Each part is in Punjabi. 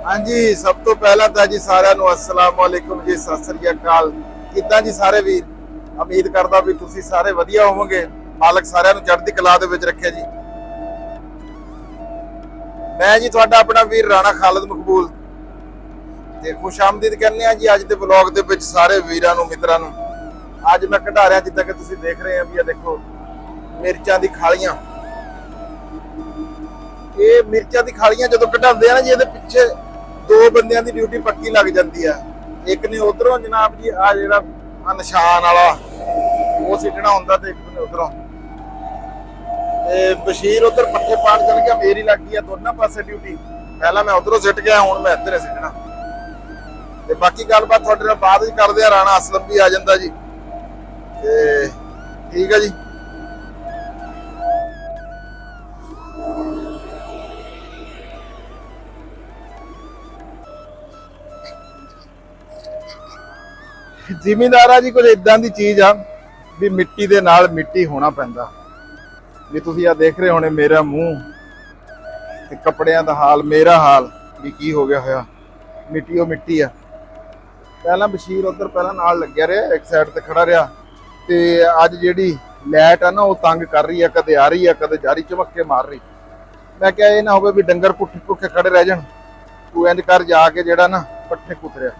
हाँ जी, सब तो पहला था जी साਰਿਆਂ ਨੂੰ अस्सलाम वालेकुम जी, सत श्री अकाल। ਕਿੱਦਾਂ ਜੀ ਸਾਰੇ ਵੀਰ? ਉਮੀਦ ਕਰਦਾ ਵੀ ਤੁਸੀਂ ਸਾਰੇ ਵਧੀਆ ਹੋਵੋਗੇ। ਮਾਲਕ ਸਾਰਿਆਂ ਨੂੰ ਚੜ੍ਹਦੀ ਕਲਾ ਦੇ ਵਿੱਚ ਰੱਖੇ ਜੀ। ਮੈਂ ਜੀ ਤੁਹਾਡਾ ਆਪਣਾ ਵੀਰ ਰਾਣਾ ਖਾਲਦ ਮਕਬੂਲ ਤੇ ਖੁਸ਼ਾਮਦੀਦ ਕਹਿੰਦੇ ਆ ਜੀ ਅੱਜ ਦੇ ਵਲੌਗ ਦੇ ਵਿੱਚ ਸਾਰੇ ਵੀਰਾਂ ਨੂੰ ਮਿੱਤਰਾਂ ਨੂੰ। ਅੱਜ ਮੈਂ ਕਢਾ ਰਿਹਾ ਜਿੱਦਾਂ ਕਿ ਤੁਸੀਂ ਦੇਖ ਰਹੇ ਆ ਵੀ ਇਹ ਦੇਖੋ ਮਿਰਚਾਂ ਦੀ ਖਾਲੀਆਂ। ਇਹ ਮਿਰਚਾਂ ਦੀ ਖਾਲੀਆਂ ਜਦੋਂ ਕਢਾਉਂਦੇ ਆ ਨਾ ਜੀ ਇਹਦੇ ਪਿੱਛੇ ਦੋ ਬੰਦਿਆਂ ਦੀ ਡਿਊਟੀ ਪੱਕੀ ਲੱਗ ਜਾਂਦੀ ਆ। ਇੱਕ ਨੇ ਉਧਰੋਂ ਜਨਾਬ ਜੀ ਆ ਜਿਹੜਾ ਨਿਸ਼ਾਨ ਵਾਲਾ ਉਹ ਸਿੱਟਣਾ ਹੁੰਦਾ ਤੇ ਇੱਕ ਨੇ ਉਧਰੋਂ ਤੇ ਬਸ਼ੀਰ ਉਧਰ ਪੱਠੇ ਪਾਣ ਚਲ ਗਿਆ, ਮੇਰੀ ਲੱਗ ਗਈ ਆ ਦੋਨਾਂ ਪਾਸੇ ਡਿਊਟੀ। ਪਹਿਲਾਂ ਮੈਂ ਉਧਰੋਂ ਸਿੱਟ ਗਿਆ, ਹੁਣ ਮੈਂ ਇੱਧਰ ਸਿੱਟਣਾ। ਤੇ ਬਾਕੀ ਗੱਲਬਾਤ ਤੁਹਾਡੇ ਨਾਲ ਬਾਅਦ ਵਿੱਚ ਕਰਦੇ ਆ। ਰਾਣਾ ਅਸਲਮ ਵੀ ਆ ਜਾਂਦਾ ਜੀ ਤੇ ਠੀਕ ਆ ਜੀ। ਜ਼ਿਮੀਂਦਾਰਾ ਜੀ ਕੁਝ ਇਦਾਂ ਦੀ ਚੀਜ਼ ਆ ਵੀ ਮਿੱਟੀ ਦੇ ਨਾਲ ਮਿੱਟੀ ਹੋਣਾ ਪੈਂਦਾ। ਵੀ ਤੁਸੀਂ ਆ ਦੇਖ ਰਹੇ ਹੋਣੇ ਮੇਰਾ ਮੂੰਹ ਤੇ ਕੱਪੜਿਆਂ ਦਾ ਹਾਲ, ਮੇਰਾ ਹਾਲ ਵੀ ਕੀ ਹੋ ਗਿਆ ਹੋਇਆ। ਮਿੱਟੀ ਉਹ ਮਿੱਟੀ ਆ। ਪਹਿਲਾਂ ਬਸ਼ੀਰ ਉਧਰ ਪਹਿਲਾਂ ਨਾਲ ਲੱਗਿਆ ਰਿਹਾ, ਇੱਕ ਸਾਈਡ ਤੇ ਖੜਾ ਰਿਹਾ ਤੇ ਅੱਜ ਜਿਹੜੀ ਲਾਈਟ ਆ ਨਾ ਉਹ ਤੰਗ ਕਰ ਰਹੀ ਆ, ਕਦੇ ਆ ਰਹੀ ਆ ਕਦੇ ਜਾਰੀ ਚਮੱਕੇ ਮਾਰ ਰਹੀ। ਮੈਂ ਕਿਹਾ ਇਹ ਨਾ ਹੋਵੇ ਵੀ ਡੰਗਰ ਪੁੱਠੇ ਪੁੱਠੇ ਖੜੇ ਰਹਿ ਜਾਣ, ਤੂੰ ਇੰਜ ਕਰ ਜਾ ਕੇ ਜਿਹੜਾ ਨਾ ਪੱਠੇ ਕੁਤਰਿਆ।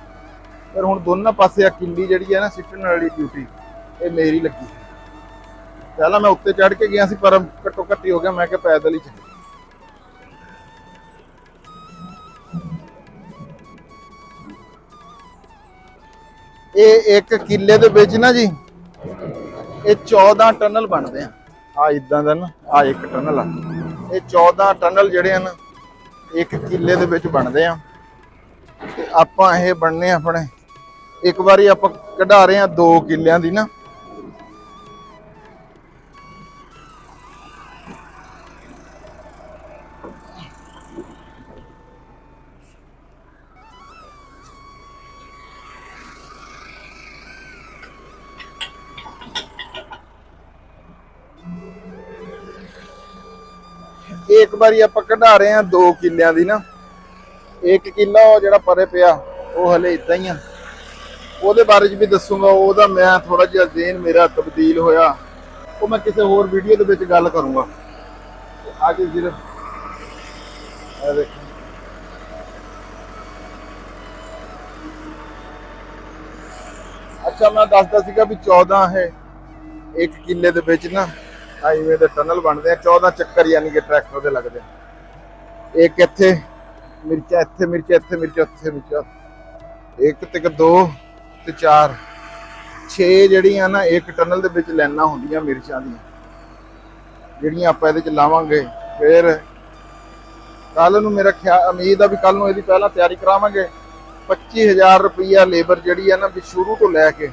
ਪਰ ਹੁਣ ਦੋਨਾਂ ਪਾਸੇ ਆ ਕਿੱਲੀ ਜਿਹੜੀ ਹੈ ਨਾ ਸਿੱਟਣ ਵਾਲੀ ਡਿਊਟੀ ਇਹ ਮੇਰੀ ਲੱਗੀ। ਪਹਿਲਾਂ ਮੈਂ ਉੱਤੇ ਚੜ ਕੇ ਗਿਆ ਸੀ ਪਰ ਘੱਟੋ ਘੱਟੀ ਹੋ ਗਿਆ, ਮੈਂ ਕਿਹਾ ਪੈਦਲ ਹੀ ਚੱਲ। ਇਹ ਇੱਕ ਕਿੱਲੇ ਦੇ ਵਿੱਚ ਨਾ ਜੀ ਇਹ 14 ਟਨਲ ਬਣਦੇ ਆ ਇਦਾਂ ਦਾ ਨਾ। ਆ ਇੱਕ ਟਨਲ ਆ, ਇਹ 14 ਟਨਲ ਜਿਹੜੇ ਹਨ ਇੱਕ ਕਿੱਲੇ ਦੇ ਵਿੱਚ ਬਣਦੇ ਆ। ਤੇ ਆਪਾਂ ਇਹ ਬਣਨੇ ਆਪਣੇ ਇੱਕ ਵਾਰੀ ਆਪਾਂ ਕਢਾ ਰਹੇ ਆ 2 ਕਿੱਲਿਆਂ ਦੀ ਨਾ। ਇੱਕ ਵਾਰੀ ਆਪਾਂ ਕਢਾ ਰਹੇ ਆ 2 ਕਿੱਲਿਆਂ ਦੀ ਨਾ। 1 ਕਿੱਲਾ ਉਹ ਜਿਹੜਾ ਪਰੇ ਪਿਆ ਉਹ ਹਲੇ ਇਦਾਂ ਹੀ ਆ। ਉਹਦੇ ਬਾਰੇ ਚ ਵੀ ਦੱਸੂਗਾ। ਉਹਦਾ ਮੈਂ ਥੋੜਾ ਜਿਹਾ ਜ਼ੇਨ ਮੇਰਾ ਤਬਦੀਲ ਹੋਇਆ, ਉਹ ਮੈਂ ਕਿਸੇ ਹੋਰ ਵੀਡੀਓ ਦੇ ਵਿੱਚ ਗੱਲ ਕਰੂੰਗਾ। ਅੱਜ ਸਿਰਫ ਇਹ ਦੇਖੋ ਅੱਛਾ ਮੈਂ ਦੱਸਦਾ ਸੀਗਾ ਵੀ 14 ਹੈ ਇੱਕ ਕਿੱਲੇ ਦੇ ਵਿੱਚ ਨਾ ਹਾਈਵੇ ਦੇ ਟਨਲ ਬਣਦੇ ਆ। 14 ਚੱਕਰ ਯਾਨੀ ਕਿ ਟਰੈਕਟਰ ਦੇ ਲੱਗਦੇ ਆ। ਇੱਕ ਇੱਥੇ ਮਿਰਚਾਂ, ਇੱਥੇ ਮਿਰਚਾਂ, ਇੱਥੇ ਮਿਰਚਾਂ, ਇੱਥੇ ਮਿਰਚਾਂ, ਇੱਕ ਤੇ 2 ਤੇ 4 6 ਜਿਹੜੀਆਂ ਨਾ ਇੱਕ ਟਨਲ ਦੇ ਵਿੱਚ ਲਾਈਨਾਂ ਹੁੰਦੀਆਂ ਮਿਰਚਾਂ ਦੀਆਂ ਜਿਹੜੀਆਂ ਆਪਾਂ ਇਹਦੇ ਚ ਲਾਵਾਂਗੇ। ਫਿਰ ਕੱਲ ਨੂੰ ਮੇਰਾ ਖਿਆਲ ਉਮੀਦ ਆ ਵੀ ਕੱਲ ਨੂੰ ਇਹਦੀ ਪਹਿਲਾਂ ਤਿਆਰੀ ਕਰਾਵਾਂਗੇ। 25,000 ਰੁਪਈਆ ਲੇਬਰ ਜਿਹੜੀ ਆ ਨਾ ਵੀ ਸ਼ੁਰੂ ਤੋਂ ਲੈ ਕੇ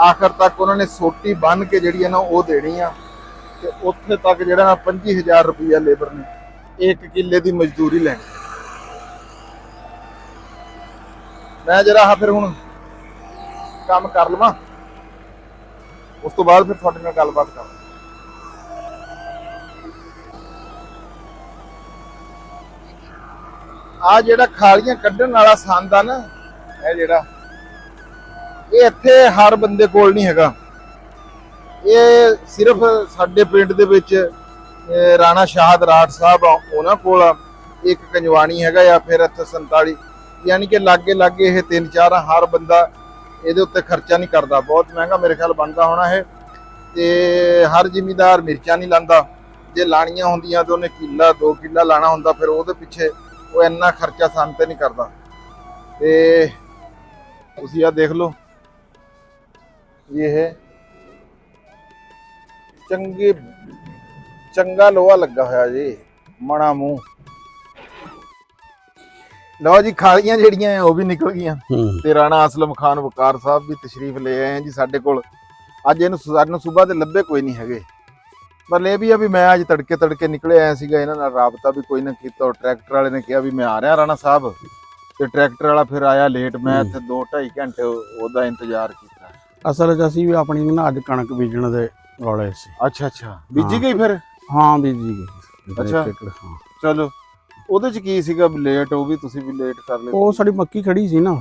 ਆਖਰ ਤੱਕ ਉਹਨਾਂ ਨੇ ਸੋਟੀ ਬੰਨ ਕੇ ਜਿਹੜੀ ਆ ਨਾ ਉਹ ਦੇਣੀ ਆ। ਤੇ ਉੱਥੇ ਤੱਕ ਜਿਹੜਾ ਨਾ 25,000 ਰੁਪਈਆ ਲੇਬਰ ਨੇ 1 ਕਿੱਲੇ ਦੀ ਮਜ਼ਦੂਰੀ ਲੈਣੀ। ਮੈਂ ਜਰਾ ਫਿਰ ਹੁਣ ਕੰਮ ਕਰ ਲਵਾਂ, ਉਸ ਤੋਂ ਬਾਅਦ ਫਿਰ ਤੁਹਾਡੇ ਨਾਲ ਗੱਲਬਾਤ ਕਰਾਂ। ਆ ਜਿਹੜਾ ਖਾਲੀਆਂ ਕੱਢਣ ਵਾਲਾ ਸੰਦ ਆ ਨਾ ਇਹ ਜਿਹੜਾ ਇਹ ਇੱਥੇ ਹਰ ਬੰਦੇ ਕੋਲ ਨਹੀਂ ਹੈਗਾ। ਇਹ ਸਿਰਫ ਸਾਡੇ ਪਿੰਡ ਦੇ ਵਿੱਚ ਰਾਣਾ ਸ਼ਾਹਦ ਰਾਠ ਸਾਹਿਬ ਉਹਨਾਂ ਕੋਲ ਆ। ਇੱਕ ਕੰਜਵਾਣੀ ਹੈਗਾ ਜਾਂ ਫਿਰ ਇੱਥੇ 47 ਯਾਨੀ ਕਿ ਲਾਗੇ ਲਾਗੇ ਇਹ 3-4 ਹਰ ਬੰਦਾ ਇਹਦੇ ਉੱਤੇ ਖਰਚਾ ਨਹੀਂ ਕਰਦਾ। ਬਹੁਤ ਮਹਿੰਗਾ ਮੇਰੇ ਖਿਆਲ ਬਣਦਾ ਹੋਣਾ ਇਹ। ਤੇ ਹਰ ਜ਼ਿਮੀਂਦਾਰ ਮਿਰਚਾਂ ਨਹੀਂ ਲਾਂਦਾ। ਜੇ ਲਾਣੀਆਂ ਹੁੰਦੀਆਂ ਤਾਂ ਉਹਨੇ ਕਿੱਲਾ 2 ਕਿੱਲਾ ਲਾਣਾ ਹੁੰਦਾ, ਫਿਰ ਉਹਦੇ ਪਿੱਛੇ ਉਹ ਇੰਨਾ ਖਰਚਾ ਸੰਨ ਤੇ ਨਹੀਂ ਕਰਦਾ। ਤੇ ਤੁਸੀਂ ਆ ਦੇਖ ਲਓ ਇਹ ਚੰਗਾ ਲੋਹਾ ਲੱਗਾ ਹੋਇਆ ਜੀ ਮਣਾ ਮੂੰਹ। ਲਓ ਜੀ ਖਾਲੀਆਂ ਜਿਹੜੀਆਂ ਆ ਉਹ ਵੀ ਨਿਕਲ ਗਈਆਂ ਤੇ ਰਾਣਾ ਅਸਲਮ ਖਾਨ ਵਕਾਰ ਸਾਹਿਬ ਵੀ ਤਸ਼ਰੀਫ ਲੈ ਆਏ ਆ ਜੀ ਸਾਡੇ ਕੋਲ। ਅੱਜ ਇਹਨੂੰ ਸਾਨੂੰ ਸਵੇਰ ਦੇ ਲੱਭੇ ਕੋਈ ਨਹੀਂ ਹੈਗੇ, ਪਰ ਇਹ ਵੀ ਆ ਵੀ ਮੈਂ ਅੱਜ ਤੜਕੇ ਨਿਕਲੇ ਆਇਆ ਸੀਗਾ। ਇਹਨਾਂ ਨਾਲ ਰਾਬਤਾ ਵੀ ਕੋਈ ਨਾ ਕੀਤਾ। ਟਰੈਕਟਰ ਵਾਲੇ ਨੇ ਕਿਹਾ ਵੀ ਮੈਂ ਆ ਰਿਹਾ ਰਾਣਾ ਸਾਹਿਬ, ਤੇ ਟਰੈਕਟਰ ਵਾਲਾ ਫਿਰ ਆਇਆ ਲੇਟ। ਮੈਂ ਇੱਥੇ 2-2.5 ਘੰਟੇ ਉਹਦਾ ਇੰਤਜ਼ਾਰ ਕੀਤਾ। ਅਸਲ 'ਚ ਅਸੀਂ ਵੀ ਆਪਣੀ ਨਾ ਅੱਜ ਕਣਕ ਬੀਜਣ ਦੇ ਰੌਲੇ ਸੀ। ਅੱਛਾ ਬੀਜੀ ਗਈ ਫਿਰ? ਹਾਂ ਬੀਜੀ ਗਈ। ਅੱਛਾ ਚਲੋ ਉਹਦੇ ਚ ਕੀ ਸੀਗਾ ਲੇਟ, ਉਹ ਵੀ ਤੁਸੀਂ ਵੀ ਲੇਟ ਕਰ ਲਿਆ? ਉਹ ਸਾਡੀ ਮੱਕੀ ਖੜੀ ਸੀ ਨਾ।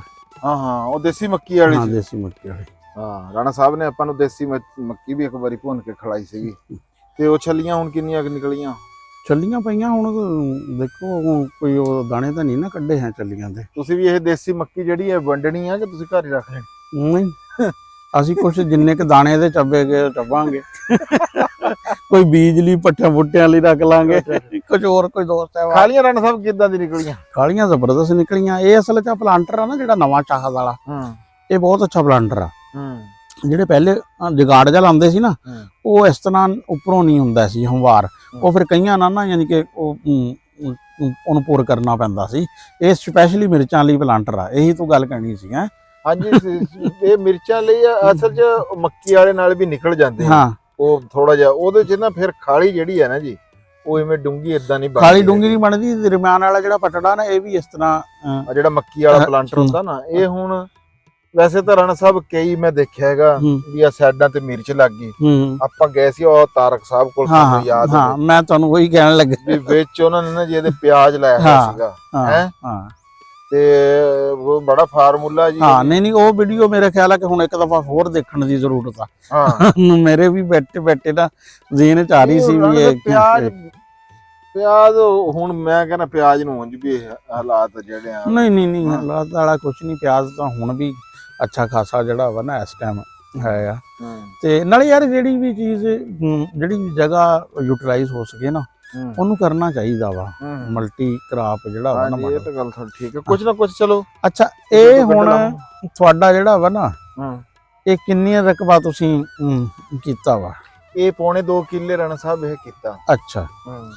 ਹਾਂ ਹਾਂ, ਉਹ ਦੇਸੀ ਮੱਕੀ ਵਾਲੀ ਹਾਂ ਸੀ। ਦੇਸੀ ਮੱਕੀ ਵਾਲੀ। ਹਾਂ, ਰਾਣਾ ਸਾਹਿਬ ਨੇ ਆਪਾਂ ਨੂੰ ਦੇਸੀ ਮੱਕੀ ਵੀ ਇੱਕ ਵਾਰੀ ਭੁੰਨ ਕੇ ਖਿਲਾਈ ਸੀਗੀ। ਤੇ ਉਹ ਛੱਲੀਆਂ ਹੁਣ ਕਿੰਨੀਆਂ ਕੁ ਨਿਕਲੀਆਂ? ਛੱਲੀਆਂ ਪਈਆਂ ਹੁਣ, ਦੇਖੋ ਕੋਈ ਉਹ ਦਾਣੇ ਤਾਂ ਨਹੀਂ ਨਾ ਕੱਢੇ ਹੈ ਛੱਲੀਆਂ ਦੇ। ਤੁਸੀਂ ਵੀ ਇਹ ਦੇਸੀ ਮੱਕੀ ਜਿਹੜੀ ਹੈ ਵੰਡਣੀ ਆ ਕਿ ਤੁਸੀਂ ਘਰ ਹੀ ਰੱਖ ਲੈਣੀ? ਨਹੀਂ, ਅਸੀਂ ਕੁਛ ਜਿੰਨੇ ਕ ਦਾਣੇ ਦੇ ਚੱਬੇ ਗਏ ਚੱਬਾਂਗੇ। ਕੋਈ ਬੀਜ ਲਈ ਪੱਠਿਆਂ ਬੁੱਟਿਆਂ ਲਈ ਰੱਖ ਲਾਂਗੇ। ਕੁਝ ਹੋਰ ਕੋਈ ਦੋਸਤ ਹੈ ਖਾਲੀਆਂ ਰਾਣਾ ਸਾਹਿਬ ਕਿੱਦਾਂ ਦੀ ਨਿਕਲੀਆਂ? ਕਾਲੀਆਂ ਜ਼ਬਰਦਸਤ ਨਿਕਲੀਆਂ। ਇਹ ਅਸਲ 'ਚ ਪਲਾਂਟਰ ਆ ਨਾ ਜਿਹੜਾ ਨਵਾਂ ਚਾਹਤ ਵਾਲਾ, ਇਹ ਬਹੁਤ ਅੱਛਾ ਪਲਾਂਟਰ ਆ। ਜਿਹੜੇ ਪਹਿਲੇ ਜਗਾੜ ਜਿਹਾ ਲਾਉਂਦੇ ਸੀ ਨਾ, ਉਹ ਇਸ ਤਰ੍ਹਾਂ ਉੱਪਰੋਂ ਨਹੀਂ ਹੁੰਦਾ ਸੀ ਹੰਵਾਰ, ਉਹ ਫਿਰ ਕਈਆਂ ਨਾਲ ਨਾ ਯਾਨੀ ਕਿ ਉਹ ਉਹਨੂੰ ਪੂਰ ਕਰਨਾ ਪੈਂਦਾ ਸੀ। ਇਹ ਸਪੈਸ਼ਲੀ ਮਿਰਚਾਂ ਲਈ ਪਲਾਂਟਰ ਆ। ਇਹੀ ਤੂੰ ਗੱਲ ਕਹਿਣੀ ਸੀ ਹੈ? ਹਾਂਜੀ, ਇਹ ਮਿਰਚਾਂ ਲਈ ਅਸਲ 'ਚ ਮੱਕੀ ਵਾਲੇ ਨਾਲ ਵੀ ਨਿਕਲ ਜਾਂਦੇ ਹਾਂ। ਉਹ ਥੋੜਾ ਜਿਹਾ ਉਹਦੇ 'ਚ ਨਾ ਫਿਰ ਖਾਲੀ ਜਿਹੜੀ ਹੈ ਨਾ ਜੀ, ਉਹ ਇਵੇਂ ਡੂੰਗੀ ਇਦਾਂ ਨਹੀਂ ਬਣਦੀ। ਖਾਲੀ ਡੂੰਗੀ ਨਹੀਂ ਬਣਦੀ। ਦਰਮਿਆਨ ਵਾਲਾ ਜਿਹੜਾ ਪਟੜਾ ਨਾ, ਇਹ ਵੀ ਇਸ ਤਰ੍ਹਾਂ ਜਿਹੜਾ ਮੱਕੀ ਵਾਲਾ ਪਲਾਂਟਰ ਹੁੰਦਾ ਨਾ, ਇਹ ਹੁਣ ਵੈਸੇ ਤਾਂ ਰਾਣਾ ਸਾਹਿਬ ਕਈ ਮੈਂ ਦੇਖਿਆ ਹੈਗਾ ਵੀ ਆ ਸਾਈਡਾਂ ਤੇ ਮਿਰਚ ਲੱਗ ਗਈ। ਆਪਾਂ ਗਏ ਸੀ ਉਹ ਤਾਰਕ ਸਾਹਿਬ ਕੋਲ, ਸਾਨੂੰ ਯਾਦ ਹਾਂ, ਮੈਂ ਤੁਹਾਨੂੰ ਉਹੀ ਕਹਿਣ ਲੱਗਾ ਵੀ ਵਿੱਚ ਉਹਨਾਂ ਨੇ ਨਾ ਜਿਹਦੇ ਪਿਆਜ਼ ਲਾਇਆ ਹੋਇਆ ਸੀਗਾ ਹੈ। ਹਾਂ, ਤੇ ਉਹ ਬੜਾ ਫਾਰਮੂਲਾ ਜੀ। ਹਾਂ, ਨਹੀਂ ਉਹ ਵੀਡੀਓ ਮੇਰੇ ਖਿਆਲ ਆ ਕਿ ਹੁਣ ਇੱਕ ਦਫਾ ਹੋਰ ਦੇਖਣ ਦੀ ਜ਼ਰੂਰਤ ਆ। ਹਾਂ, ਮੇਰੇ ਵੀ ਬੈਠੇ ਨਾ ਜ਼ੇਨ ਚ ਆ ਰਹੀ ਸੀ ਵੀ ਇਹ ਪਿਆਜ਼ ਹੁਣ ਮੈਂ ਕਹਿੰਦਾ ਪਿਆਜ਼ ਨੂੰ ਉਂਝ ਵੀ ਹਾਲਾਤ ਜਿਹੜੇ ਆ। ਨਹੀਂ ਹਾਲਾਤ ਵਾਲਾ ਕੁਛ ਨਹੀਂ। ਪਿਆਜ਼ ਤਾਂ ਹੁਣ ਵੀ ਅੱਛਾ ਖਾਸਾ ਜਿਹੜਾ ਵਾ ਨਾ ਇਸ ਟਾਈਮ ਹੈ ਆ। ਤੇ ਨਾਲੇ ਯਾਰ ਜਿਹੜੀ ਵੀ ਚੀਜ਼ ਜਿਹੜੀ ਜਗ੍ਹਾ ਯੂਟਿਲਾਈਜ਼ ਹੋ ਸਕੇ ਨਾ, ਉਹਨੂੰ ਕਰਨਾ ਚਾਹੀਦਾ ਵਾ। ਮਲਟੀ ਕ੍ਰਾਪ ਜਿਹੜਾ ਵਾ ਨਾ, ਇਹ ਤਾਂ ਗੱਲ ਤੁਹਾਡੀ ਠੀਕ ਹੈ। ਕੁਝ ਨਾ ਕੁਝ ਚਲੋ। ਅੱਛਾ, ਇਹ ਹੁਣ ਤੁਹਾਡਾ ਜਿਹੜਾ ਵਾ ਨਾ, ਇਹ ਕਿੰਨੀਆਂ ਰਕਬਾ ਤੁਸੀਂ ਕੀਤਾ ਵਾ? ਇਹ ਪੌਣੇ 2 ਕਿੱਲੇ ਰਾਣਾ ਸਾਹਿਬ ਇਹ ਕੀਤਾ। ਅੱਛਾ,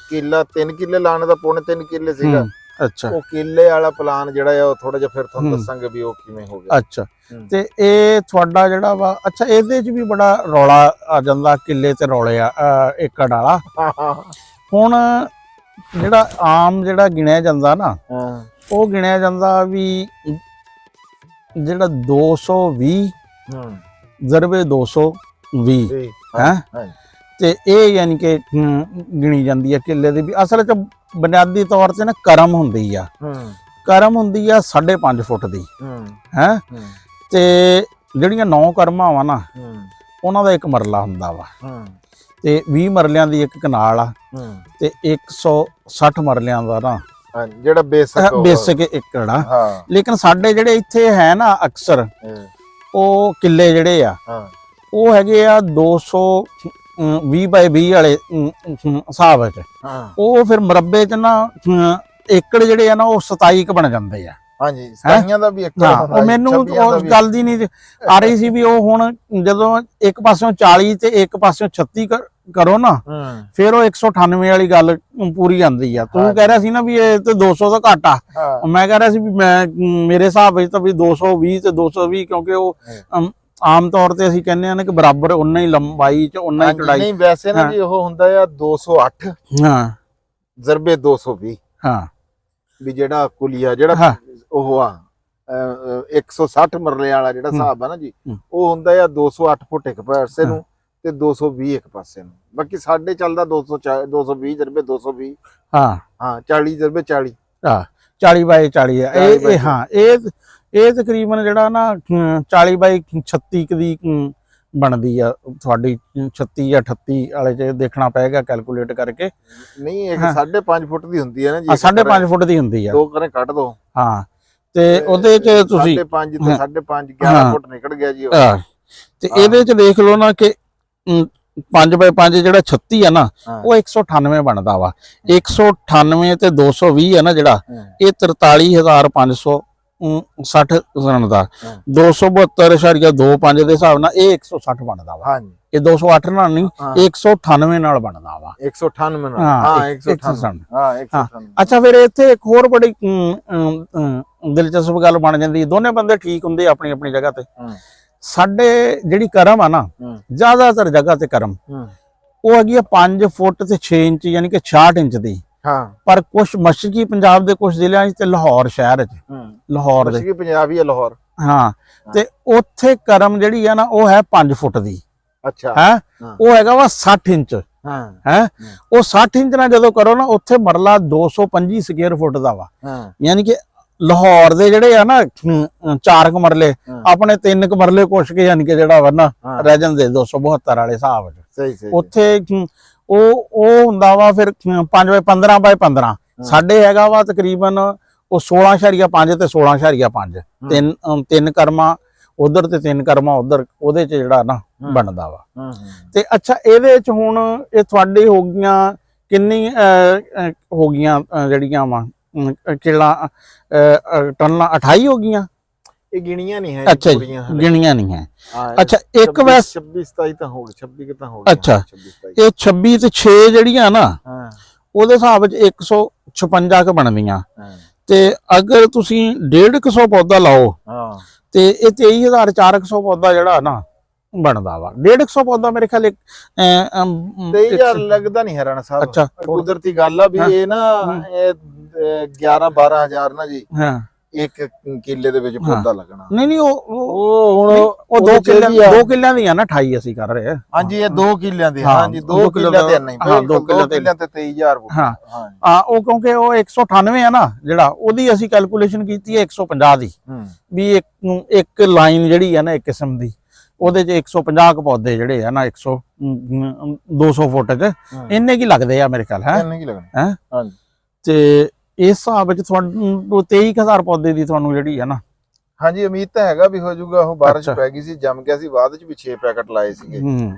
ਕਿੱਲਾ 3 ਕਿੱਲੇ ਲਾਣ ਦਾ ਪੌਣੇ 3 ਕਿੱਲੇ ਸੀਗਾ। ਅੱਛਾ, ਉਹ ਕਿੱਲੇ ਵਾਲਾ ਪਲਾਨ ਜਿਹੜਾ ਆ ਉਹ ਥੋੜਾ ਜਿਹਾ ਫਿਰ ਤੁਹਾਨੂੰ ਦੱਸਾਂਗੇ ਵੀ ਉਹ ਕਿਵੇਂ ਹੋ ਗਿਆ। ਅੱਛਾ, ਤੇ ਇਹ ਤੁਹਾਡਾ ਜਿਹੜਾ ਵਾ, ਅੱਛਾ ਇਹਦੇ 'ਚ ਵੀ ਬੜਾ ਰੌਲਾ ਆ ਜਾਂਦਾ, ਕਿੱਲੇ ਤੇ ਰੌਲੇ ਆ ਏਕੜ ਵਾਲਾ। ਹੁਣ ਜਿਹੜਾ ਆਮ ਜਿਹੜਾ ਗਿਣਿਆ ਜਾਂਦਾ ਨਾ, ਉਹ ਗਿਣਿਆ ਜਾਂਦਾ ਵੀ ਜਿਹੜਾ 220 ਜ਼ਰਬੇ 220 ਹੈ, ਤੇ ਇਹ ਯਾਨੀ ਕਿ ਗਿਣੀ ਜਾਂਦੀ ਹੈ ਕਿੱਲੇ ਦੀ ਵੀ। ਅਸਲ 'ਚ ਬੁਨਿਆਦੀ ਤੌਰ ਤੇ ਨਾ ਕਰਮ ਹੁੰਦੀ ਆ। ਕਰਮ ਹੁੰਦੀ ਆ 5.5 ਫੁੱਟ ਦੀ ਹੈ। ਤੇ ਜਿਹੜੀਆਂ 9 ਕਰਮਾਂ ਵਾ ਨਾ, ਉਹਨਾਂ ਦਾ ਇੱਕ ਮਰਲਾ ਹੁੰਦਾ ਵਾ। ਤੇ 20 ਮਰਲਿਆਂ ਦੀ ਇੱਕ ਕਨਾਲ ਆ, ਤੇ 160 ਮਰਲਿਆਂ ਦਾ ਨਾ ਜਿਹੜਾ ਬੇਸਿਕ ਏਕੜ ਆ। ਲੇਕਿਨ ਸਾਡੇ ਜਿਹੜੇ ਇੱਥੇ ਹੈ ਨਾ ਅਕਸਰ, ਉਹ ਕਿੱਲੇ ਜਿਹੜੇ ਆ ਉਹ ਹੈਗੇ ਆ 220 ਬਾਈ 20 ਵਾਲੇ ਹਿਸਾਬ ਵਿੱਚ। ਉਹ ਫਿਰ ਮੁਰੱਬੇ 'ਚ ਨਾ ਏਕੜ ਜਿਹੜੇ ਆ ਨਾ, ਉਹ 27 ਕ ਬਣ ਜਾਂਦੇ ਆ। ਹਾਂਜੀ, 27 ਦਾ ਵੀ ਏਕੜ। ਉਹ ਮੈਨੂੰ ਉਹ ਗੱਲ ਦੀ ਨਹੀਂ ਆ ਰਹੀ ਸੀ ਵੀ ਉਹ ਹੁਣ ਜਦੋਂ ਇੱਕ ਪਾਸਿਓਂ 40 ਤੇ ਇੱਕ ਪਾਸਿਓਂ 36 ਕਰੋ ਨਾ, ਫਿਰ ਉਹ 198 ਵਾਲੀ ਗੱਲ ਪੂਰੀ ਆਂਦੀ ਆ। ਤੂੰ ਕਹਿ ਰਿਹਾ ਸੀ ਨਾ ਵੀ ਇਹ ਤੇ 200 ਤੋਂ ਘੱਟ ਆ। ਮੈਂ ਕਹਿ ਰਿਹਾ ਸੀ ਵੀ ਮੈਂ ਮੇਰੇ ਹਿਸਾਬ ਵਿੱਚ ਤਾਂ ਵੀ 220 ਤੇ 220, ਕਿਉਂਕਿ ਉਹ ਆਮ ਤੌਰ ਤੇ ਅਸੀਂ ਕਹਿੰਦੇ ਆ ਨਾ ਕਿ ਬਰਾਬਰ ਉਨਾ ਹੀ ਲੰਬਾਈ ਚ ਉਨਾ ਹੀ ਚੌੜਾਈ। ਨਹੀਂ, ਵੈਸੇ ਨਾ ਜੀ ਉਹ ਹੁੰਦਾ ਆ 208 ਜ਼ਰਬੇ 220। ਹਾਂ, ਵੀ ਜਿਹੜਾ ਕੁਲੀਆ ਜਿਹੜਾ ਉਹ ਆ 160 ਮਰਲੇ ਵਾਲਾ ਜਿਹੜਾ ਹਿਸਾਬ ਆ ਨਾ ਜੀ, ਉਹ ਹੁੰਦਾ ਆ 208 ਫੁੱਟ ਇੱਕ ਪਾਸੇ ਨੂੰ ਤੇ 220 ਇੱਕ ਪਾਸੇ ਨੂੰ। ਬਾਕੀ ਸਾਡੇ ਚੱਲਦਾ 220 ਜ਼ਰਬੇ 220। ਹਾਂ 40 ਜ਼ਰਬੇ 40। 40 ਬਾਈ 40 ਆ ਇਹ। ਹਾਂ, ਇਹ ਤਕਰੀਬਨ ਜਿਹੜਾ ਨਾ 40 ਬਾਈ 36 ਦੀ ਬਣਦੀ ਆ ਤੁਹਾਡੀ। 36 ਜਾਂ 38 ਵਾਲੇ ਚ ਦੇਖਣਾ ਪਏਗਾ ਕੈਲਕੂਲੇਟ ਕਰਕੇ। ਨਹੀਂ, ਇਹ 5.5 ਫੁੱਟ ਦੀ ਹੁੰਦੀ ਹੈ ਨਾ ਜੀ। 5.5 ਫੁੱਟ ਦੀ ਹੁੰਦੀ ਆ। 2 ਕਰੇ ਕੱਟ ਦੋ। ਹਾਂ, ਤੇ ਉਹਦੇ ਚ ਤੁਸੀਂ 5.5 ਤੇ 5.5 11 ਫੁੱਟ ਨਿਕਲ ਗਿਆ ਜੀ। ਤੇ ਇਹਦੇ ਚ ਦੇਖ ਲਓ ਨਾ ਕਿ 5x5 ਜਿਹੜਾ 36 ਆ ਨਾ, ਉਹ 198 ਬਣਦਾ ਵਾ। 198 ਤੇ 220 ਆ ਨਾ ਜਿਹੜਾ, ਇਹ 43,560 ਰਣ ਦਾ 272.25 ਦੇ ਹਿਸਾਬ ਨਾਲ ਇਹ 160 ਬਣਦਾ ਵਾ। ਇਹ 208 ਨਾਲ ਨਹੀਂ, 198 ਨਾਲ ਬਣਦਾ ਵਾ। 198 ਨਾਲ। ਹਾਂ 198। ਹਾਂ 198। ਅੱਛਾ, ਫਿਰ ਇੱਥੇ ਇੱਕ ਹੋਰ ਬੜੀ ਦਿਲਚਸਪ ਗੱਲ ਬਣ ਜਾਂਦੀ। ਦੋਨੇ ਬੰਦੇ ਠੀਕ ਹੁੰਦੇ ਆਪਣੀ ਆਪਣੀ ਜਗ੍ਹਾ ਤੇ। ਸਾਡੇ ਜਿਹੜੀ ਕਰਮ ਆ ਨਾ, ਜ਼ਿਆਦਾਤਰ ਜਗ੍ਹਾ ਤੇ ਕਰਮ ਉਹ ਹੈਗੀ ਆ 5 ਫੁੱਟ ਤੇ 6 ਇੰਚ, ਯਾਨੀ ਕਿ 66 ਇੰਚ ਦੀ। ਪਰ ਕੁਛ ਮਸ਼ਰਕੀ ਪੰਜਾਬ ਦੇ ਕੁਛ ਜ਼ਿਲ੍ਹਿਆਂ 'ਚ ਤੇ ਲਾਹੌਰ ਸ਼ਹਿਰ 'ਚ, ਲਾਹੌਰ ਦੇ ਮਸ਼ਰਕੀ ਪੰਜਾਬ ਹੀ ਹੈ ਲਾਹੌਰ। ਹਾਂ, ਤੇ ਉੱਥੇ ਕਰਮ ਜਿਹੜੀ ਆ ਨਾ, ਉਹ ਹੈ 5 ਫੁੱਟ ਦੀ। ਅੱਛਾ। ਹੈ ਉਹ ਹੈਗਾ ਵਾ 60 ਇੰਚ। ਹਾਂ ਹੈ ਉਹ 60 ਇੰਚ ਨਾਲ ਜਦੋਂ ਕਰੋ ਨਾ ਉੱਥੇ ਮਰਲਾ 225 ਸਕੁਅਰ ਫੁੱਟ ਦਾ ਵਾ। ਹਾਂ ਯਾਨੀ ਕਿ ਲਾਹੌਰ ਦੇ ਜਿਹੜੇ ਆ ਨਾ 4 ਮਰਲੇ ਹਾਂ। ਆਪਣੇ 3 ਮਰਲੇ ਕੁਛ ਕੇ ਯਾਨੀ ਕਿ ਜਿਹੜਾ ਵਾ ਨਾ ਹਾਂ। ਰਹਿ ਜਾਂਦੇ 272 ਵਾਲੇ ਹਿਸਾਬ ਚ। ਸਹੀ ਸਹੀ ਉੱਥੇ ਉਹ ਹੁੰਦਾ ਵਾ ਫਿਰ 5 ਬਾਈ 15 ਬਾਈ 15 ਸਾਡੇ ਹੈਗਾ ਵਾ ਤਕਰੀਬਨ ਉਹ 16.5 ਤੇ 16.5 ਤਿੰਨ ਕਰਮਾ ਉਧਰ ਤੇ 3 ਕਰਮਾ ਉਧਰ ਉਹਦੇ ਚ ਜਿਹੜਾ ਨਾ ਬਣਦਾ ਵਾ। ਹਾਂ ਤੇ ਅੱਛਾ ਇਹਦੇ ਚ ਹੁਣ ਇਹ ਤੁਹਾਡੀ ਹੋ ਗਈਆਂ ਕਿੰਨੀ ਹੋ ਗਈਆਂ ਜਿਹੜੀਆਂ ਵਾ ਕਿਲਾ ਟਨਲਾਂ 28 ਹੋ ਗਈਆਂ। ਇਹ ਗਿਣੀਆਂ ਨਹੀਂ ਹੈ ਅੱਛਾ ਜੀ, ਪੂਰੀਆਂ ਹਲੇ। ਗਿਣੀਆਂ ਨਹੀਂ ਹੈ। ਹਾਂ, ਅੱਛਾ ਇੱਕ 26 ਵੈਸ 26 27 ਤਾਂ ਹੋ ਗਏ 26 ਕਿ ਤਾਂ ਹੋ ਗਏ। ਅੱਛਾ 26 27 ਇਹ 26 ਤੇ 6 ਜਿਹੜੀਆਂ ਨਾ ਹਾਂ ਉਹਦੇ ਹਿਸਾਬ ਵਿੱਚ 156 ਕ ਬਣਦੀਆਂ। ਹਾਂ ਤੇ ਅਗਰ ਤੁਸੀਂ 150 ਪੌਦਾ ਲਾਓ ਹਾਂ ਤੇ ਇਹ 23,400 ਪੌਦਾ ਜਿਹੜਾ ਨਾ ਬਣਦਾ ਵਾ। 150 ਪੌਦਾ ਮੇਰੇ ਖਿਆਲ 23,000 ਲੱਗਦਾ ਨਹੀਂ ਹੈ ਰਾਣਾ ਸਾਹਿਬ। ਅੱਛਾ ਕੁਦਰਤੀ ਗੱਲ ਆ ਵੀ ਇਹ ਨਾ ਇਹ 11 12,000 ਨਾ ਜੀ ਹਾਂ ਇੱਕ ਕਿੱਲੇ ਦੇ ਵਿੱਚ ਪੌਦਾ ਲੱਗਣਾ। ਨਹੀਂ ਉਹ ਹੁਣ ਉਹ 2 ਕਿੱਲਿਆਂ ਦੀਆਂ ਨਾ 28 ਅਸੀਂ ਕਰ ਰਹੇ ਹਾਂਜੀ ਇਹ 2 ਕਿੱਲਿਆਂ ਦੇ ਹਾਂ, ਹਾਂਜੀ 2 ਕਿੱਲਿਆਂ ਤੇ ਨਹੀਂ ਹਾਂ, 2 ਕਿੱਲਿਆਂ ਤੇ 23,000 ਹਾਂ ਹਾਂ ਉਹ ਕਿਉਂਕਿ ਉਹ 198 ਆ ਨਾ ਜਿਹੜਾ ਉਹਦੀ ਅਸੀਂ ਕੈਲਕੂਲੇਸ਼ਨ ਕੀਤੀ ਹੈ 150 ਦੀ ਵੀ ਇੱਕ ਲਾਈਨ ਜਿਹੜੀ ਹੈ ਨਾ ਇੱਕ ਕਿਸਮ ਦੀ ਉਹਦੇ ਚ 150 ਕ ਪੌਦੇ ਜਿਹੜੇ ਆ ਨਾ 200 ਫੁੱਟ ਚ ਇੰਨੇ ਕੀ ਲੱਗਦੇ ਆ ਮੇਰੇ ਖਿਆਲ ਹੈ ਨਹੀਂ ਲੱਗਣਾ ਹਾਂਜੀ। ਤੇ ਇਸ ਹਿਸਾਬ ਵਿੱਚ ਤੁਹਾਨੂੰ 23,000 ਪੌਦੇ ਦੀ ਤੁਹਾਨੂੰ ਜਿਹੜੀ ਹੈ ਨਾ ਹਾਂਜੀ ਉਮੀਦ ਤਾਂ ਹੈਗਾ ਵੀ ਹੋ ਜਾਊਗਾ। ਉਹ ਬਾਰਿਸ਼ ਅੱਛਾ। ਪੈ ਗਈ ਸੀ ਜੰਮ ਗਿਆ ਸੀ ਬਾਅਦ ਚ ਵੀ 6 ਪੈਕਟ ਲਾਏ ਸੀਗੇ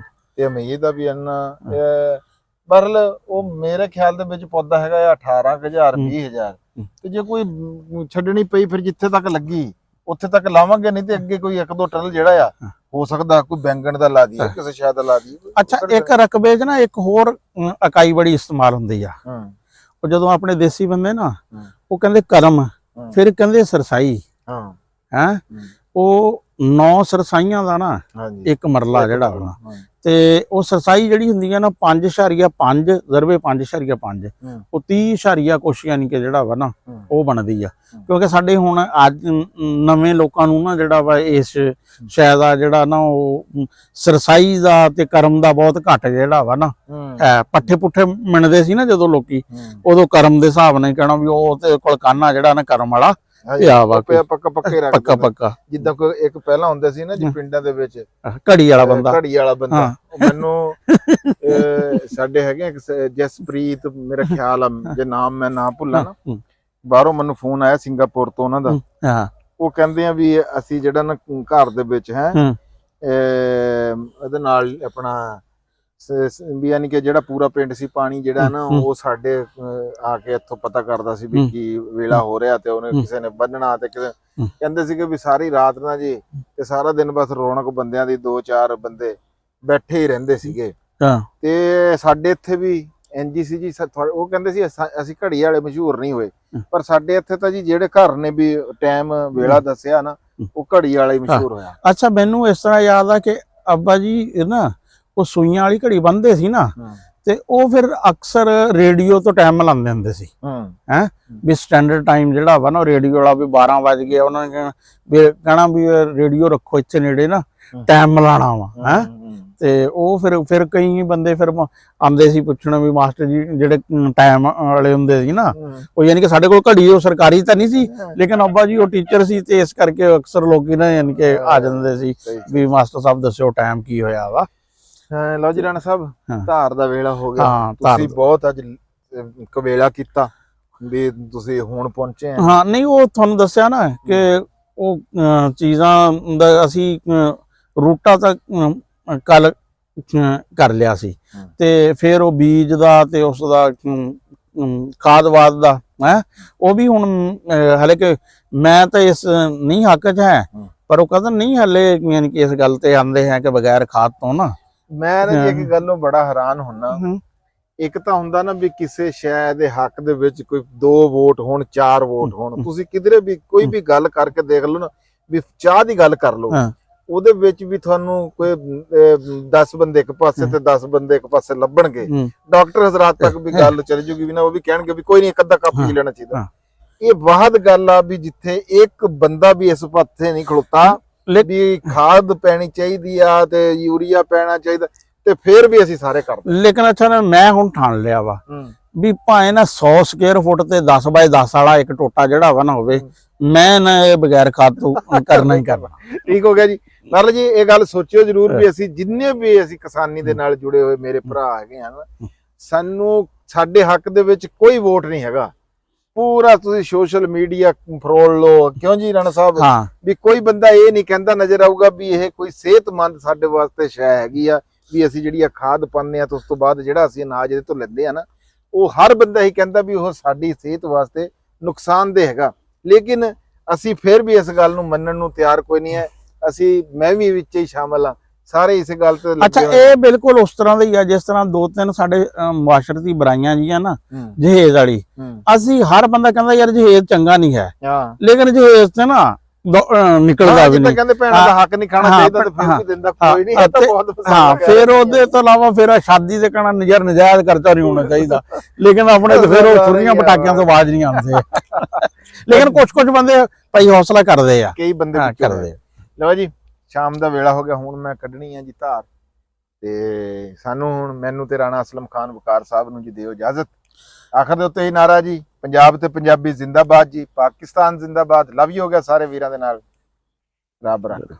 ਤੇ ਉਮੀਦ ਆ ਵੀ ਇੰਨਾ ਬਰਲ ਉਹ ਮੇਰੇ ਖਿਆਲ ਦੇ ਵਿੱਚ ਪੌਦਾ ਹੈਗਾ 18,000 20,000 ਤੇ ਜੇ ਕੋਈ ਛੱਡਣੀ ਪਈ ਫਿਰ ਜਿੱਥੇ ਤੱਕ ਲੱਗੀ ਉੱਥੇ ਤੱਕ ਲਾਵਾਂਗੇ ਨਹੀਂ ਤੇ ਅੱਗੇ ਕੋਈ 1-2 ਟਨਲ ਜਿਹੜਾ ਆ ਹੋ ਸਕਦਾ ਕੋਈ ਬੈਂਗਣ ਦਾ ਲਾ ਦਈਏ ਕਿਸੇ ਸ਼ਾਇਦ ਦਾ ਲਾ ਦਈਏ। ਅੱਛਾ ਇੱਕ ਰਕਬੇ 'ਚ ਨਾ ਇੱਕ ਹੋਰ ਇਕਾਈ ਬੜੀ ਇਸਤੇਮਾਲ ਹੁੰਦੀ ਆ ਉਹ ਜਦੋਂ ਆਪਣੇ ਦੇਸੀ ਬੰਦੇ ਨਾ ਉਹ ਕਹਿੰਦੇ ਕਰਮ ਫਿਰ ਕਹਿੰਦੇ ਸਰਸਾਈ ਹੈ ਉਹ 9 ਸਰਸਾਈਆਂ ਦਾ ਨਾ ਇੱਕ ਮਰਲਾ ਜਿਹੜਾ ਵਾ ਤੇ ਉਹ ਸਰਸਾਈ ਜਿਹੜੀ ਹੁੰਦੀ ਆ ਨਾ 5.5 ਜ਼ਰਬੇ 5.5 ਉਹ 30 ਕੁਛ ਯਾਨੀ ਕਿ ਜਿਹੜਾ ਵਾ ਨਾ ਉਹ ਬਣਦੀ ਆ ਕਿਉਂਕਿ ਸਾਡੇ ਹੁਣ ਅੱਜ ਨਵੇਂ ਲੋਕਾਂ ਨੂੰ ਨਾ ਜਿਹੜਾ ਵਾ ਇਸ ਸ਼ਾਇਦ ਆ ਜਿਹੜਾ ਨਾ ਉਹ ਸਰਸਾਈ ਦਾ ਤੇ ਕਰਮ ਦਾ ਬਹੁਤ ਘੱਟ ਜਿਹੜਾ ਵਾ ਨਾ ਹੈ ਪੱਠੇ ਪੁੱਠੇ ਮਿਣਦੇ ਸੀ ਨਾ ਜਦੋਂ ਲੋਕੀ ਉਦੋਂ ਕਰਮ ਦੇ ਹਿਸਾਬ ਨਾਲ ਕਹਿਣਾ ਵੀ ਉਹ ਤੇ ਕੁਲਕਾਨਾ ਜਿਹੜਾ ਨਾ ਕਰਮ ਵਾਲਾ ਪੱਕਾ ਜਿੱਦਾਂ ਕੋਈ ਇੱਕ ਪਹਿਲਾਂ ਹੁੰਦਾ ਸੀ ਨਾ ਜੀ ਪਿੰਡਾਂ ਦੇ ਵਿੱਚ ਘੜੀ ਵਾਲਾ ਬੰਦਾ ਮੈਨੂੰ ਸਾਡੇ ਹੈਗੇ ਜਸਪ੍ਰੀਤ ਮੇਰਾ ਖਿਆਲ ਆ ਜੇ ਨਾਮ ਮੈਂ ਨਾ ਭੁੱਲਾਂ ਨਾ ਬਾਹਰੋਂ ਮੈਨੂੰ ਫੋਨ ਆਇਆ ਸਿੰਗਾਪੁਰ ਤੋਂ ਉਹਨਾਂ ਦਾ ਉਹ ਕਹਿੰਦੇ ਆ ਵੀ ਅਸੀਂ ਜਿਹੜਾ ਨਾ ਘਰ ਦੇ ਵਿੱਚ ਹੈ ਉਹਦੇ ਨਾਲ ਆਪਣਾ ਵੀ ਯਾਨੀ ਕਿ ਜਿਹੜਾ ਪੂਰਾ ਪਿੰਡ ਸੀ ਪਾਣੀ ਜਿਹੜਾ ਨਾ ਉਹ ਸਾਡੇ ਆ ਕੇ ਇੱਥੋਂ ਪਤਾ ਕਰਦਾ ਸੀ ਵੀ ਕੀ ਵੇਲਾ ਹੋ ਰਿਹਾ ਤੇ ਉਹਨੇ ਕਿਸੇ ਨੇ ਬੰਨਣਾ ਤੇ ਕਿਸੇ ਕਹਿੰਦੇ ਸੀਗੇ ਵੀ ਸਾਰੀ ਰਾਤ ਨਾ ਜੀ ਤੇ ਸਾਰਾ ਦਿਨ ਬਸ ਰੌਣਕ ਬੰਦਿਆਂ ਦੀ 2-4 ਬੰਦੇ ਬੈਠੇ ਹੀ ਰਹਿੰਦੇ ਸੀਗੇ ਤੇ ਸਾਡੇ ਇੱਥੇ ਵੀ ਐਨਜੀਸੀ ਜੀ ਉਹ ਕਹਿੰਦੇ ਸੀ ਅਸੀਂ ਘੜੀ ਵਾਲੇ ਮਸ਼ਹੂਰ ਨਹੀਂ ਹੋਏ ਪਰ ਸਾਡੇ ਇੱਥੇ ਤਾਂ ਜੀ ਜਿਹੜੇ ਘਰ ਨੇ ਵੀ ਟਾਈਮ ਵੇਲਾ ਦੱਸਿਆ ਨਾ ਉਹ ਘੜੀ ਵਾਲੇ ਮਸ਼ਹੂਰ ਹੋਇਆ। ਅੱਛਾ ਮੈਨੂੰ ਇਸ ਤਰ੍ਹਾਂ ਯਾਦ ਆ ਕਿ ਅੱਬਾ ਜੀ ਨਾ ਉਹ ਸੂਈਆਂ ਵਾਲੀ ਘੜੀ ਬੰਨਦੇ ਸੀ ਨਾ ਤੇ ਉਹ ਫਿਰ ਅਕਸਰ ਰੇਡੀਓ ਤੋਂ ਟਾਈਮ ਮਿਲਾਉਂਦੇ ਹੁੰਦੇ ਸੀ ਹੈ ਵੀ ਸਟੈਂਡਰਡ ਟਾਈਮ ਜਿਹੜਾ ਵਾ ਨਾ ਰੇਡੀਓ ਵਾਲਾ ਵੀ 12 ਵਜ ਗਏ ਉਹਨਾਂ ਨੇ ਕਹਿਣਾ ਵੀ ਰੇਡੀਓ ਰੱਖੋ ਇੱਥੇ ਨੇੜੇ ਨਾ ਟਾਈਮ ਮਿਲਾਣਾ ਵਾ ਹੈ ਤੇ ਉਹ ਫਿਰ ਕਈ ਬੰਦੇ ਫਿਰ ਆਉਂਦੇ ਸੀ ਪੁੱਛਣ ਵੀ ਮਾਸਟਰ ਜੀ ਜਿਹੜੇ ਟਾਈਮ ਵਾਲੇ ਹੁੰਦੇ ਸੀ ਨਾ ਉਹ ਯਾਨੀ ਕਿ ਸਾਡੇ ਕੋਲ ਘੜੀ ਉਹ ਸਰਕਾਰੀ ਤਾਂ ਨਹੀਂ ਸੀ ਲੇਕਿਨ ਅੱਬਾ ਜੀ ਉਹ ਟੀਚਰ ਸੀ ਤੇ ਇਸ ਕਰਕੇ ਅਕਸਰ ਲੋਕੀ ਨਾ ਯਾਨੀ ਕਿ ਆ ਜਾਂਦੇ ਸੀ ਵੀ ਮਾਸਟਰ ਸਾਹਿਬ ਦੱਸਿਓ ਟਾਈਮ ਕੀ ਹੋਇਆ ਵਾ। ਲਓ ਜੀ ਰਾਣਾ ਸਾਹਿਬ ਧਾਰ ਦਾ ਵੇਲਾ ਹੋ ਗਿਆ ਤੁਸੀਂ ਬਹੁਤ ਅੱਜ ਕਵੇਲਾ ਕੀਤਾ ਵੀ ਤੁਸੀਂ ਹੁਣ ਪਹੁੰਚੇ ਆ। ਹਾਂ ਨਹੀਂ ਉਹ ਤੁਹਾਨੂੰ ਦੱਸਿਆ ਨਾ ਕਿ ਉਹ ਚੀਜ਼ਾਂ ਦਾ ਅਸੀਂ ਰੂਟਾ ਤੱਕ ਕੱਲ ਕਰ ਲਿਆ ਸੀ ਤੇ ਫਿਰ ਉਹ ਬੀਜ ਦਾ ਤੇ ਉਸ ਦਾ ਖਾਦਵਾਦ ਦਾ ਹੈ ਉਹ ਵੀ ਹੁਣ ਹਲੇ ਕਿ ਮੈਂ ਤਾਂ ਇਸ ਨਹੀਂ ਹੱਕ 'ਚ ਹੈ ਪਰ ਉਹ ਕਹਿੰਦਾ ਨਹੀਂ ਹਲੇ ਯਾਨੀ ਕਿ ਇਸ ਗੱਲ ਤੇ ਆਂਦੇ ਹੈ ਕਿ ਬਗੈਰ ਖਾਦ ਤੋਂ ਨਾ ਮੈਂ ਨਾ ਇੱਕ ਗੱਲ ਨੂੰ ਬੜਾ ਹੈਰਾਨ ਹੁੰਨਾ ਇੱਕ ਤਾਂ ਹੁੰਦਾ ਨਾ ਵੀ ਕਿਸੇ ਸ਼ੈ ਦੇ ਹੱਕ ਦੇ ਵਿੱਚ ਕੋਈ 2 ਵੋਟ ਹੋਣ 4 ਵੋਟ ਹੋਣ ਤੁਸੀਂ ਕਿਧਰੇ ਵੀ ਕੋਈ ਵੀ ਗੱਲ ਕਰਕੇ ਦੇਖ ਲਓ ਨਾ ਵੀ ਚਾਹ ਦੀ ਗੱਲ ਕਰ ਲਓ ਉਹਦੇ ਵਿੱਚ ਵੀ ਤੁਹਾਨੂੰ ਕੋਈ 10 ਬੰਦੇ ਇੱਕ ਪਾਸੇ ਤੇ 10 ਬੰਦੇ ਇੱਕ ਪਾਸੇ ਲੱਭਣਗੇ ਡਾਕਟਰ ਹਜ਼ਰਾਤ ਤੱਕ ਵੀ ਗੱਲ ਚਲੀ ਜੂਗੀ ਵੀ ਨਾ ਉਹ ਵੀ ਕਹਿਣਗੇ ਵੀ ਕੋਈ ਨਹੀਂ ਇੱਕ ਅੱਧਾ ਕੱਪ ਪੀ ਲੈਣਾ ਚਾਹੀਦਾ। ਇਹ ਬਾਤ ਗੱਲ ਆ ਵੀ ਜਿੱਥੇ ਇੱਕ ਬੰਦਾ ਵੀ ਇਸ ਪਾਸੇ ਨਹੀਂ ਖਲੋਤਾ ਵੀ ਖਾਦ ਪੈਣੀ ਚਾਹੀਦੀ ਆ ਤੇ ਯੂਰੀਆ ਪੈਣਾ ਚਾਹੀਦਾ ਤੇ ਫੇਰ ਵੀ ਅਸੀਂ ਸਾਰੇ ਕਰਦੇ। ਲੇਕਿਨ ਅੱਛਾ ਨਾ, ਮੈਂ ਹੁਣ ਠਾਣ ਲਿਆ ਵਾ ਵੀ ਭਾਵੇਂ ਨਾ 100 ਸਕੁਅਰ ਫੁੱਟ ਤੇ 10 ਬਾਏ 10 ਵਾਲਾ ਇੱਕ ਟੋਟਾ ਜਿਹੜਾ ਵਾ ਨਾ ਹੋਵੇ, ਮੈਂ ਨਾ ਇਹ ਬਗੈਰ ਖਾਦ ਤੋਂ ਕਰਨਾ ਹੀ ਕਰਨਾ। ਠੀਕ ਹੋ ਗਿਆ ਜੀ। ਨਾਲ ਜੀ ਇਹ ਗੱਲ ਸੋਚਿਓ ਜਰੂਰ ਵੀ ਅਸੀਂ ਜਿੰਨੇ ਵੀ ਅਸੀਂ ਕਿਸਾਨੀ ਦੇ ਨਾਲ ਜੁੜੇ ਹੋਏ ਮੇਰੇ ਭਰਾ ਹੈਗੇ ਹਨ, ਸਾਨੂੰ ਸਾਡੇ ਹੱਕ ਦੇ ਵਿੱਚ ਕੋਈ ਵੋਟ ਨਹੀਂ ਹੈਗਾ। ਪੂਰਾ ਤੁਸੀਂ ਸੋਸ਼ਲ ਮੀਡੀਆ ਫਰੋਲ ਲਓ, ਕਿਉਂ ਜੀ ਰਾਣਾ ਸਾਹਿਬ, ਹਾਂ ਵੀ ਕੋਈ ਬੰਦਾ ਇਹ ਨਹੀਂ ਕਹਿੰਦਾ ਨਜ਼ਰ ਆਊਗਾ ਵੀ ਇਹ ਕੋਈ ਸਿਹਤਮੰਦ ਸਾਡੇ ਵਾਸਤੇ ਸ਼ੈ ਹੈਗੀ ਆ, ਵੀ ਅਸੀਂ ਜਿਹੜੀ ਆ ਖਾਦ ਪਾਉਂਦੇ ਆ ਤੇ ਉਸ ਤੋਂ ਬਾਅਦ ਜਿਹੜਾ ਅਸੀਂ ਅਨਾਜ ਇਹਦੇ ਤੋਂ ਲੈਂਦੇ ਆ ਨਾ, ਉਹ ਹਰ ਬੰਦਾ ਹੀ ਕਹਿੰਦਾ ਵੀ ਉਹ ਸਾਡੀ ਸਿਹਤ ਵਾਸਤੇ ਨੁਕਸਾਨਦੇਹ ਹੈਗਾ। ਲੇਕਿਨ ਅਸੀਂ ਫਿਰ ਵੀ ਇਸ ਗੱਲ ਨੂੰ ਮੰਨਣ ਨੂੰ ਤਿਆਰ ਕੋਈ ਨਹੀਂ ਹੈ। ਅਸੀਂ ਮੈਂ ਵੀ ਵਿੱਚ ਹੀ ਸ਼ਾਮਲ ਹਾਂ, ਸਾਰੇ ਇਸ ਗੱਲ ਤੇ ਅੱਛਾ, ਇਹ ਬਿਲਕੁਲ ਉਸ ਤਰ੍ਹਾਂ ਦਾ ਹੀ ਆ ਜਿਸ ਤਰ੍ਹਾਂ 2-3 ਸਾਡੇ ਮੁਆਸ਼ਰਤੀ ਬੁਰਾਈਆਂ ਜੀਆਂ ਨਾ, ਜਹੇਜ਼ ਵਾਲੀ। ਅਸੀਂ ਹਰ ਬੰਦਾ ਕਹਿੰਦਾ ਯਾਰ ਜਹੇਜ਼ ਚੰਗਾ ਨਹੀਂ ਹੈ, ਲੇਕਿਨ ਜਹੇਜ਼ ਤੇ ਨਾ ਨਿਕਲਦਾ ਵੀ ਨਹੀਂ। ਕਹਿੰਦੇ ਭੈਣਾਂ ਦਾ ਹੱਕ ਨਹੀਂ ਖਾਣਾ ਚਾਹੀਦਾ ਤੇ ਫਿਰ ਵੀ ਦਿੰਦਾ ਕੋਈ ਨਹੀਂ। ਹਾਂ, ਫਿਰ ਉਹਦੇ ਤੋਂ ਇਲਾਵਾ ਫਿਰ ਸ਼ਾਦੀ ਦੇ ਕਹਿਣਾ ਨਜਾਇਜ਼ ਖਰਚਾ ਨਹੀਂ ਹੋਣਾ ਚਾਹੀਦਾ, ਲੇਕਿਨ ਆਪਣੇ ਤੇ ਫਿਰ ਉਹ ਛੁਰੀਆਂ ਪਟਾਕਿਆਂ ਤੋਂ ਆਵਾਜ਼ ਨਹੀਂ ਆਉਂਦੇ। ਲੇਕਿਨ ਕੁਝ ਬੰਦੇ ਭਾਈ ਹੌਸਲਾ ਕਰਦੇ ਆ, ਕਈ ਬੰਦੇ ਕਰਦੇ ਆ। ਲਓ ਜੀ, ਸ਼ਾਮ ਦਾ ਵੇਲਾ ਹੋ ਗਿਆ, ਹੁਣ ਮੈਂ ਕੱਢਣੀ ਹੈ ਜੀ ਧਾਰ, ਤੇ ਸਾਨੂੰ ਹੁਣ ਮੈਨੂੰ ਤੇ ਰਾਣਾ ਅਸਲਮ ਖਾਨ ਵਕਾਰ ਸਾਹਿਬ ਨੂੰ ਜੀ ਦਿਓ ਇਜਾਜ਼ਤ। ਆਖਰ ਦੇ ਉੱਤੇ ਹੀ ਨਾਰਾ ਜੀ, ਪੰਜਾਬ ਤੇ ਪੰਜਾਬੀ ਜ਼ਿੰਦਾਬਾਦ ਜੀ, ਪਾਕਿਸਤਾਨ ਜ਼ਿੰਦਾਬਾਦ। ਲਵ ਯੂ ਹੋ ਗਿਆ ਸਾਰੇ ਵੀਰਾਂ ਦੇ ਨਾਲ, ਰੱਬ ਰੱਖ।